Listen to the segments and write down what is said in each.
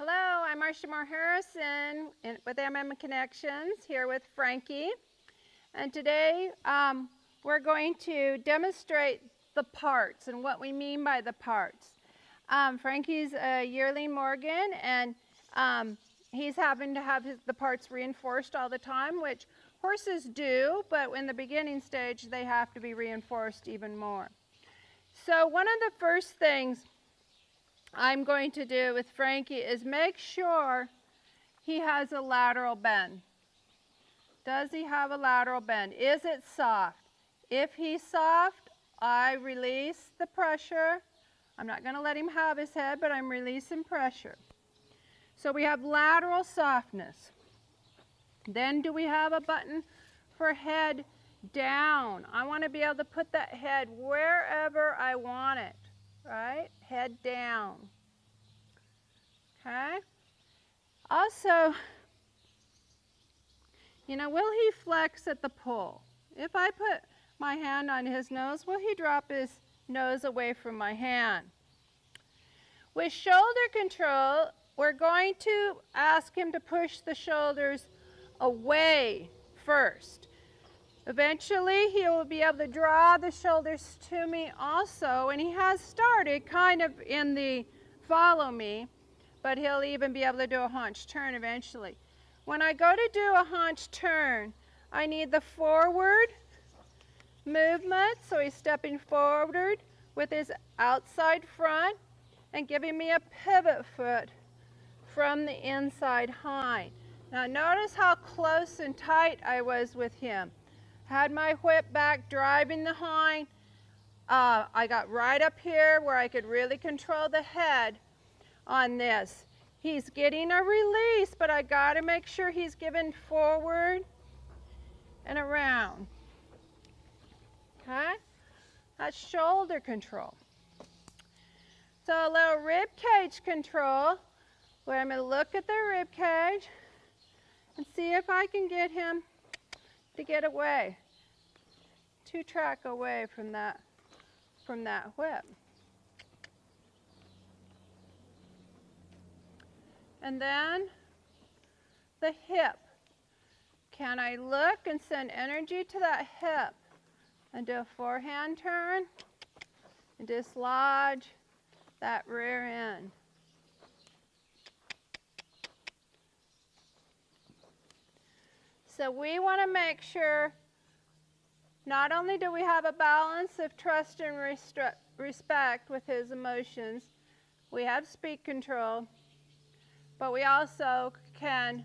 Hello, I'm Marcia Moore Harrison with Connections here with Frankie. And today we're going to demonstrate the parts and what we mean by the parts. Frankie's a yearling Morgan, and he's having to have the parts reinforced all the time, which horses do, but in the beginning stage they have to be reinforced even more. So one of the first things I'm going to do with Frankie is make sure he has a lateral bend. Does he have a lateral bend? Is it soft? If he's soft, I release the pressure. I'm not going to let him have his head, but I'm releasing pressure. So we have lateral softness. Then do we have a button for head down? I want to be able to put that head wherever I want it, right? Head down. Okay? Also, will he flex at the pull? If I put my hand on his nose, will he drop his nose away from my hand? With shoulder control, we're going to ask him to push the shoulders away first. Eventually, he will be able to draw the shoulders to me also, and he has started kind of in the follow me, but he'll even be able to do a haunch turn eventually. When I go to do a haunch turn, I need the forward movement, so he's stepping forward with his outside front and giving me a pivot foot from the inside hind. Now notice how close and tight I was with him. Had my whip back driving the hind. I got right up here where I could really control the head on this. He's getting a release, but I got to make sure he's given forward and around. Okay? That's shoulder control. So a little rib cage control, where I'm going to look at the rib cage and see if I can get him to get away, to track away from that whip. And then the hip. Can I look and send energy to that hip and do a forehand turn and dislodge that rear end? So we want to make sure not only do we have a balance of trust and respect with his emotions, we have speed control, but we also can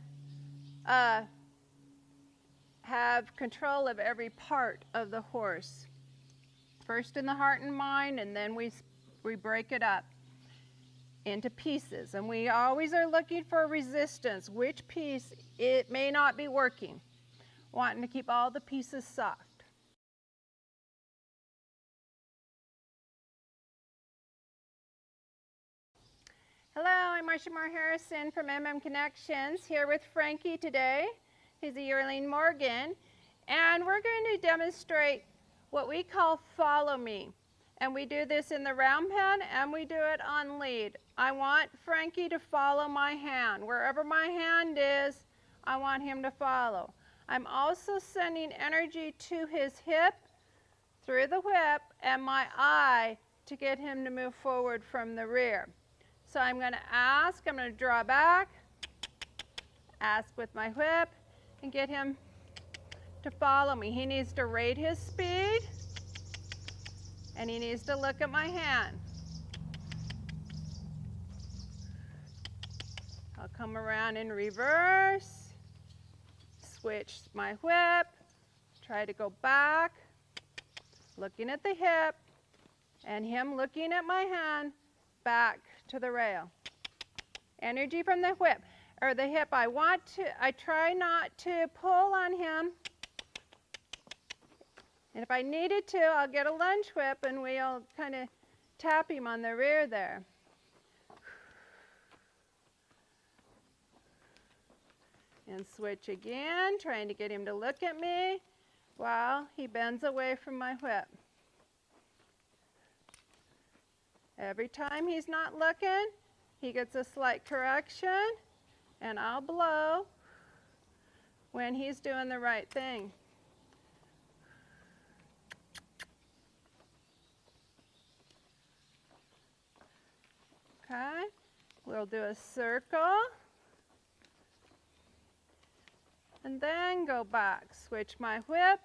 have control of every part of the horse. First in the heart and mind, and then we break it up into pieces. And we always are looking for resistance. Which piece it may not be working. Wanting to keep all the pieces soft. Hello, I'm Marcia Moore Harrison from Connections, here with Frankie today. He's a yearling Morgan, and we're going to demonstrate what we call follow me. And we do this in the round pen, and we do it on lead. I want Frankie to follow my hand. Wherever my hand is, I want him to follow. I'm also sending energy to his hip through the whip and my eye to get him to move forward from the rear. So I'm going to draw back, ask with my whip, and get him to follow me. He needs to rate his speed, and he needs to look at my hand. I'll come around in reverse, switch my whip, try to go back, looking at the hip, and him looking at my hand, back to the rail. Energy from the whip, or the hip. I try not to pull on him. And if I needed to, I'll get a lunge whip and we'll kind of tap him on the rear there. And switch again, trying to get him to look at me while he bends away from my whip. Every time he's not looking, He gets a slight correction, and I'll blow when he's doing the right thing. Okay, we'll do a circle, and then go back. Switch my whip,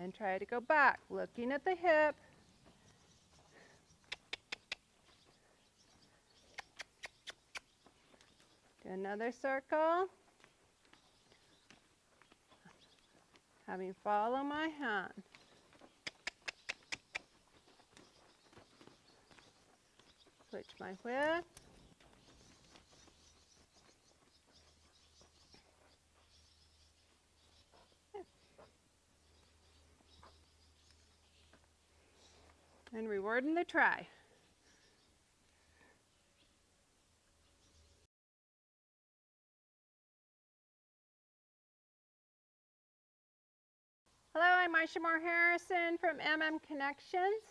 and try to go back, looking at the hip. Do another circle. Have him follow my hand. Switch my whip. And rewarding the try. Hello, I'm Marsha Moore Harrison from Connections,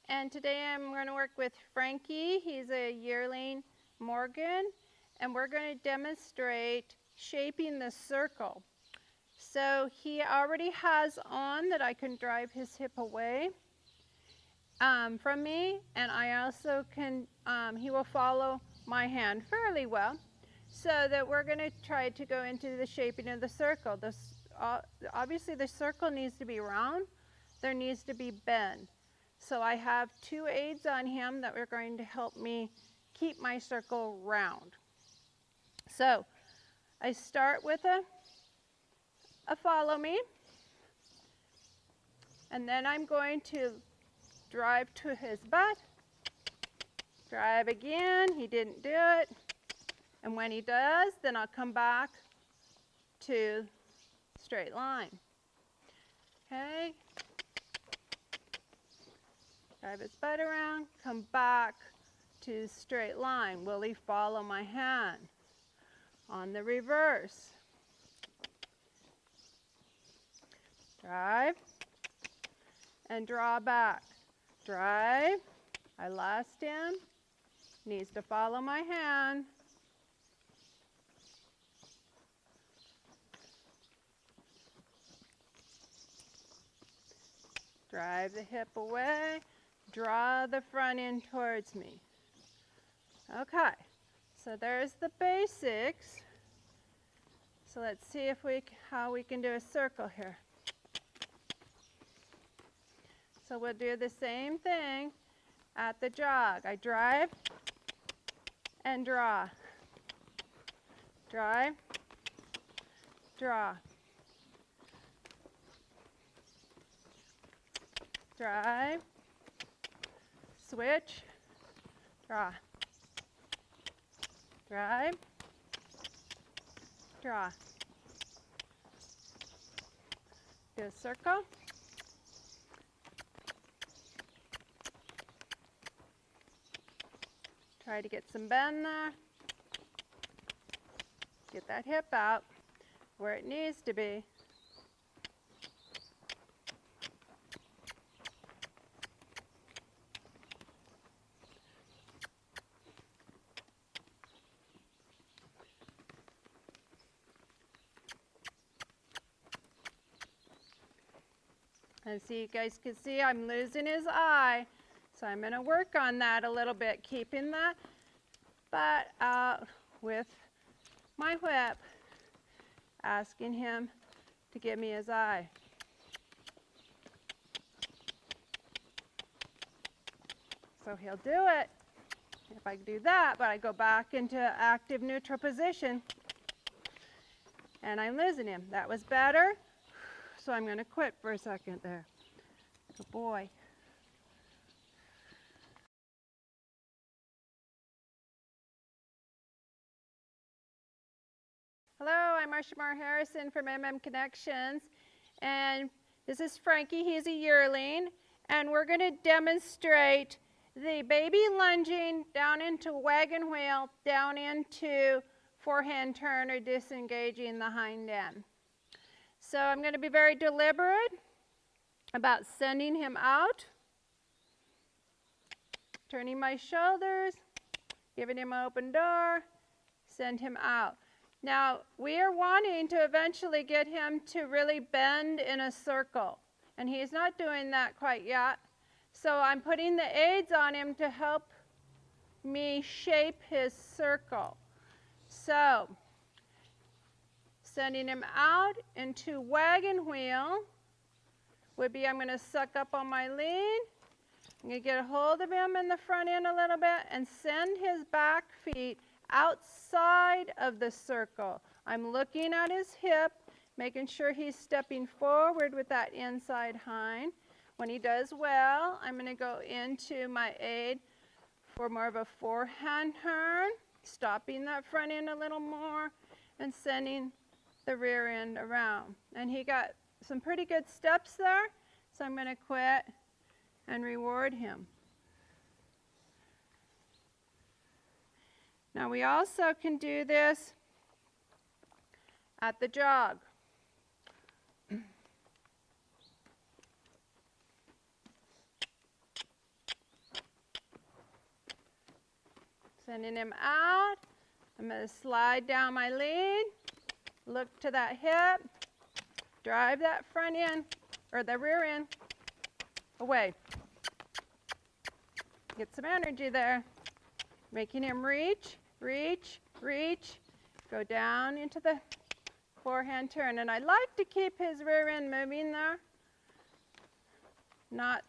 and today I'm going to work with Frankie. He's a yearling Morgan, and we're going to demonstrate shaping the circle. So he already has on that I can drive his hip away from me, and I also can, he will follow my hand fairly well, so that we're going to try to go into the shaping of the circle. Obviously the circle needs to be round, there needs to be bend. So I have two aids on him that are going to help me keep my circle round. So I start with a follow me, and then I'm going to drive to his butt, drive again, he didn't do it, and when he does, then I'll come back to straight line. Okay, drive his butt around, come back to straight line. Will he follow my hand? On the reverse, drive and draw back. Drive, I lost him, needs to follow my hand. Drive the hip away, draw the front end towards me. Okay, so there's the basics. So let's see if how we can do a circle here. So we'll do the same thing at the jog. I drive and draw. Drive, draw. Drive, switch, draw. Drive, draw. Do a circle. Try to get some bend there. Get that hip out where it needs to be. And so you guys can see I'm losing his eye. So I'm going to work on that a little bit, keeping that butt out with my whip, asking him to give me his eye. So he'll do it if I do that, but I go back into active neutral position and I'm losing him. That was better, so I'm going to quit for a second there. Good boy. Hello, I'm Marsha Moore Harrison from Connections, and this is Frankie. He's a yearling, and we're going to demonstrate the baby lunging down into wagon wheel, down into forehand turn or disengaging the hind end. So I'm going to be very deliberate about sending him out, turning my shoulders, giving him an open door, send him out. Now, we are wanting to eventually get him to really bend in a circle, and he's not doing that quite yet. So I'm putting the aids on him to help me shape his circle. So, sending him out into wagon wheel would be, I'm going to suck up on my lead. I'm going to get a hold of him in the front end a little bit and send his back feet outside of the circle. I'm looking at his hip, making sure he's stepping forward with that inside hind. When he does well, I'm going to go into my aid for more of a forehand turn, stopping that front end a little more and sending the rear end around. And he got some pretty good steps there, so I'm going to quit and reward him. Now we also can do this at the jog. Sending him out. I'm going to slide down my lead, look to that hip, drive that front end, or the rear end, away. Get some energy there. Making him reach, reach, reach, go down into the forehand turn. And I like to keep his rear end moving there, not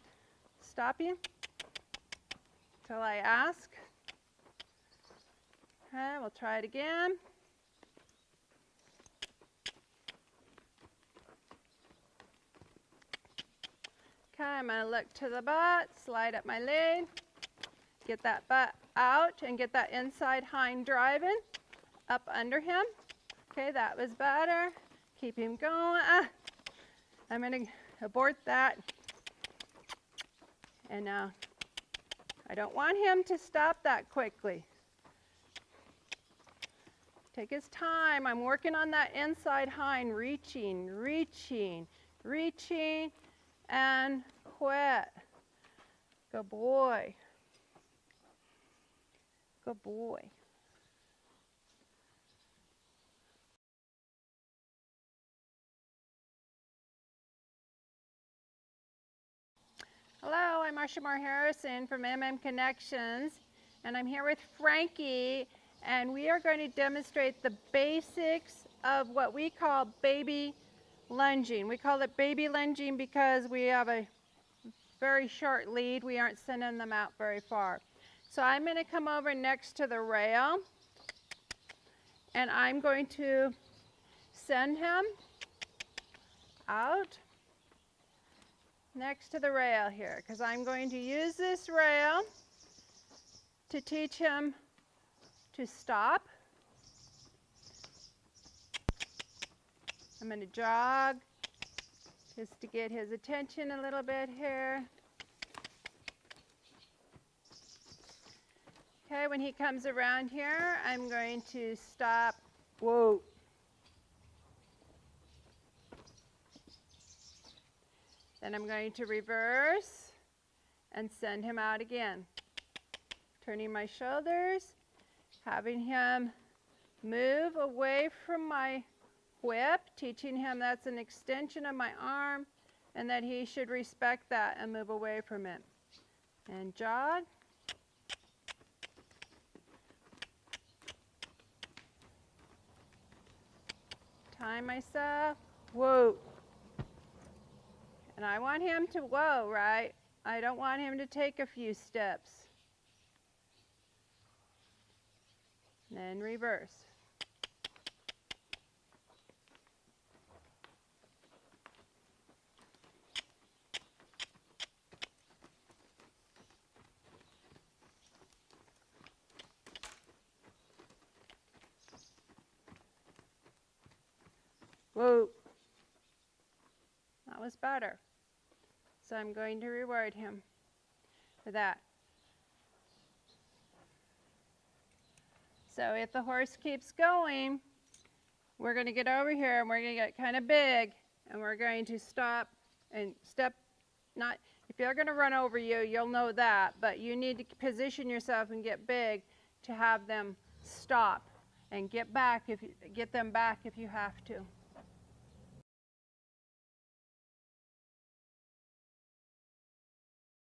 stopping till I ask. Okay, we'll try it again. Okay, I'm going to look to the butt, slide up my leg, get that butt out and get that inside hind driving up under him. Okay, that was better. Keep him going. I'm going to abort that. And now I don't want him to stop that quickly. Take his time. I'm working on that inside hind, reaching, reaching, reaching, and quit. Good boy. Good boy. Hello, I'm Marsha Moore Harrison from MMConnections, and I'm here with Frankie, and we are going to demonstrate the basics of what we call baby lunging. We call it baby lunging because we have a very short lead. We aren't sending them out very far. So I'm going to come over next to the rail, and I'm going to send him out next to the rail here, because I'm going to use this rail to teach him to stop. I'm going to jog just to get his attention a little bit here. Okay, when he comes around here, I'm going to stop. Whoa. Then I'm going to reverse and send him out again. Turning my shoulders, having him move away from my whip, teaching him that's an extension of my arm and that he should respect that and move away from it. And jog. Time myself. Whoa. And I want him to whoa, right? I don't want him to take a few steps. Then reverse. Whoa. That was better. So I'm going to reward him for that. So if the horse keeps going, we're going to get over here and we're going to get kind of big and we're going to stop and step. Not if they're going to run over you, you'll know that, but you need to position yourself and get big to have them stop and get them back if you have to.